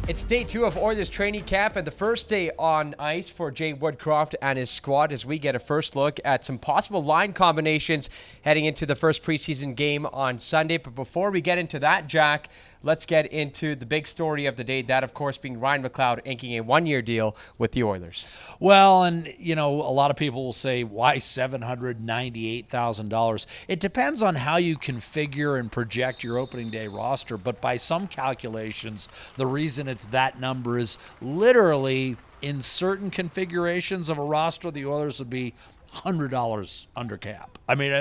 It's day 2 of Oilers training camp and the first day on ice for Jay Woodcroft and his squad as we get a first look at some possible line combinations heading into the first preseason game on Sunday. But before we get into that, Jack, let's get into the big story of the day, that of course being Ryan McLeod inking a one-year deal with the Oilers. Well, and you know, a lot of people will say, why $798,000? It depends on how you configure and project your opening day roster, but by some calculations, the reason it's that number is literally in certain configurations of a roster, the Oilers would be $100 under cap. I mean,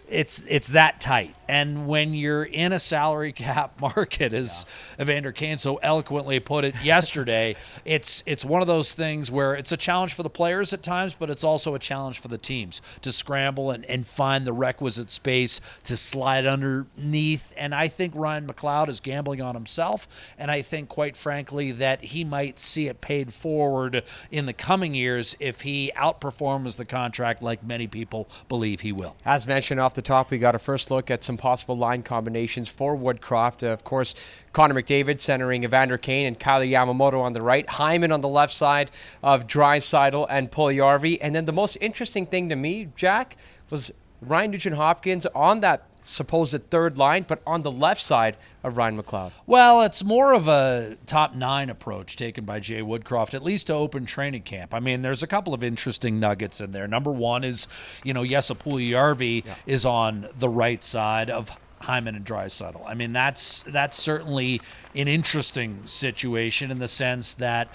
it's that tight. And when you're in a salary cap market, as Evander Kane so eloquently put it yesterday, it's one of those things where it's a challenge for the players at times, but it's also a challenge for the teams to scramble and find the requisite space to slide underneath. And I think Ryan McLeod is gambling on himself, and I think, quite frankly, that he might see it paid forward in the coming years if he outperforms the contract like many people believe he will. As mentioned off the top, we got a first look at some possible line combinations for Woodcroft. Of course, Connor McDavid centering Evander Kane and Kyle Yamamoto on the right, Hyman on the left side of Draisaitl and Puljujarvi. And then the most interesting thing to me, Jack, was Ryan Nugent-Hopkins on that supposed third line, but on the left side of Ryan McLeod. Well, it's more of a top 9 approach taken by Jay Woodcroft, at least to open training camp. I mean, there's a couple of interesting nuggets in there. Number one is, Jesse Puljujarvi is on the right side of Hyman and Draisaitl. I mean, that's certainly an interesting situation in the sense that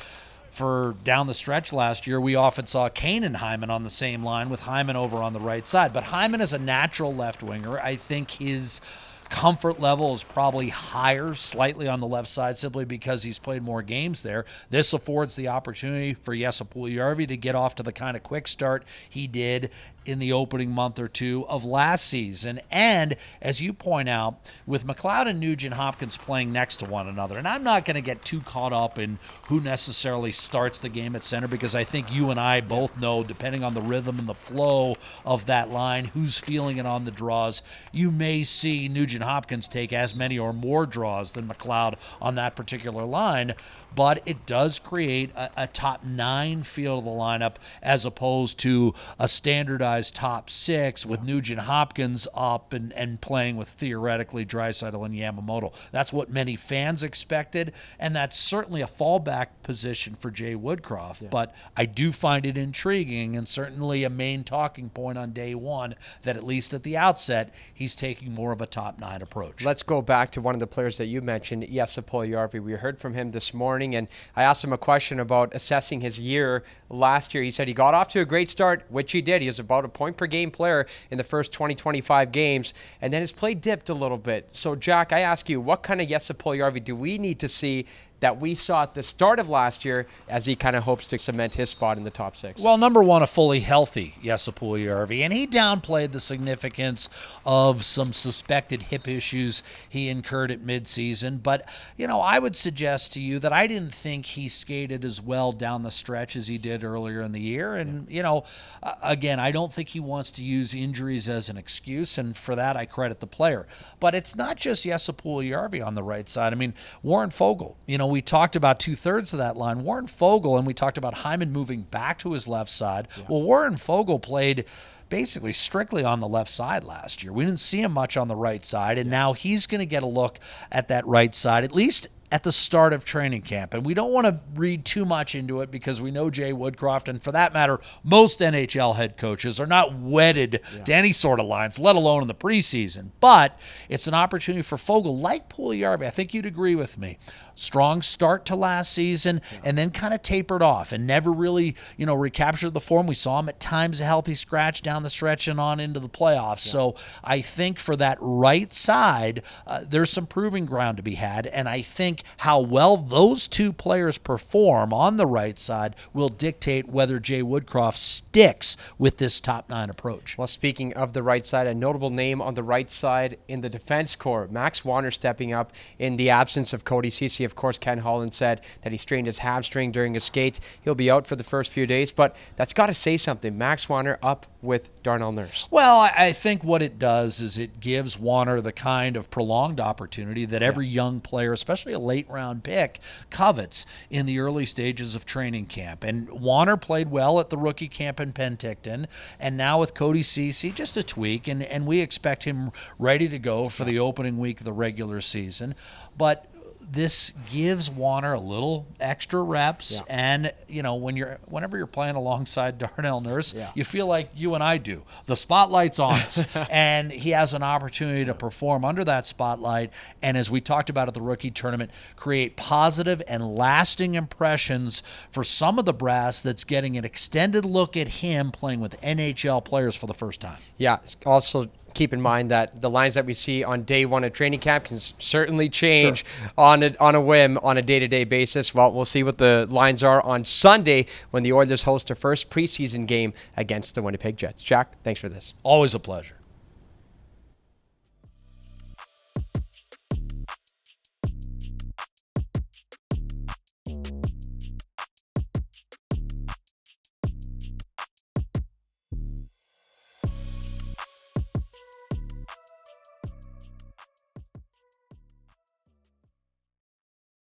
for down the stretch last year, we often saw Kane and Hyman on the same line with Hyman over on the right side. But Hyman is a natural left winger. I think his comfort level is probably higher slightly on the left side simply because he's played more games there. This affords the opportunity for Jesse Puljujarvi to get off to the kind of quick start he did in the opening month or two of last season. And as you point out, with McLeod and Nugent-Hopkins playing next to one another, and I'm not going to get too caught up in who necessarily starts the game at center, because I think you and I both know, depending on the rhythm and the flow of that line, who's feeling it on the draws. You may see Nugent-Hopkins take as many or more draws than McLeod on that particular line, but it does create a top 9 feel of the lineup as opposed to a standardized top 6 with Nugent-Hopkins up and playing with theoretically Draisaitl and Yamamoto. That's what many fans expected, and that's certainly a fallback position for Jay Woodcroft. Yeah. But I do find it intriguing and certainly a main talking point on day 1 that at least at the outset, he's taking more of a top 9 approach. Let's go back to one of the players that you mentioned, Jesse Puljujarvi. We heard from him this morning, and I asked him a question about assessing his year last year. He said he got off to a great start, which he did. He was about a point-per-game player in the first 20-25 games, and then his play dipped a little bit. So, Jack, I ask you, what kind of Jesse Puljujarvi do we need to see that we saw at the start of last year as he kind of hopes to cement his spot in the top 6? Well, number one, a fully healthy Jesse Puljujarvi, and he downplayed the significance of some suspected hip issues he incurred at midseason. But, I would suggest to you that I didn't think he skated as well down the stretch as he did earlier in the year. And, again, I don't think he wants to use injuries as an excuse, and for that I credit the player. But it's not just Jesse Puljujarvi on the right side. I mean, Warren Foegele, we talked about 2/3 of that line. Warren Foegele, and we talked about Hyman moving back to his left side. Yeah. Well, Warren Foegele played basically strictly on the left side last year. We didn't see him much on the right side, and now he's going to get a look at that right side, at least at the start of training camp. And we don't want to read too much into it because we know Jay Woodcroft, and for that matter, most NHL head coaches are not wedded to any sort of lines, let alone in the preseason. But it's an opportunity for Foegele, like Puljujarvi. I think you'd agree with me. Strong start to last season and then kind of tapered off and never really, recaptured the form. We saw him at times a healthy scratch down the stretch and on into the playoffs. Yeah. So I think for that right side, there's some proving ground to be had. And I think how well those two players perform on the right side will dictate whether Jay Woodcroft sticks with this top 9 approach. Well, speaking of the right side, a notable name on the right side in the defense corps, Max Wanner stepping up in the absence of Cody Ceci. Of course, Ken Holland said that he strained his hamstring during a skate. He'll be out for the first few days, but that's got to say something. Max Wanner up with Darnell Nurse? Well, I think what it does is it gives Warner the kind of prolonged opportunity that every young player, especially a late-round pick, covets in the early stages of training camp. And Warner played well at the rookie camp in Penticton, and now with Cody Ceci, just a tweak, and we expect him ready to go for the opening week of the regular season. But this gives Warner a little extra reps, and whenever you're playing alongside Darnell Nurse, you feel like you and I do. The spotlight's on us, and he has an opportunity to perform under that spotlight. And as we talked about at the rookie tournament, create positive and lasting impressions for some of the brass that's getting an extended look at him playing with NHL players for the first time. Yeah. Also, keep in mind that the lines that we see on day one of training camp can certainly change on a whim on a day-to-day basis. Well, we'll see what the lines are on Sunday when the Oilers host their first preseason game against the Winnipeg Jets. Jack, thanks for this. Always a pleasure.